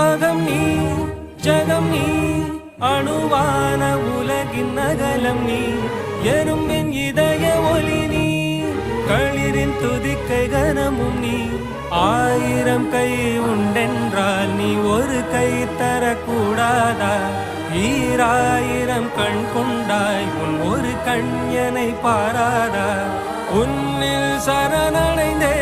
அகம் நீ ஜகம் நீ அணுவான உலகின் அகலம் நீ எறும்பின் இதய ஒளி நீ களிரின் துதிக்கை கனமும் நீ ஆயிரம் கை உண்டென்றால் நீ ஒரு கை தரக்கூடாதா ஈராயிரம் கண் கொண்டாய் உன் ஒரு கண் என்னை பாராதா உன்னில் சரணடைந்தே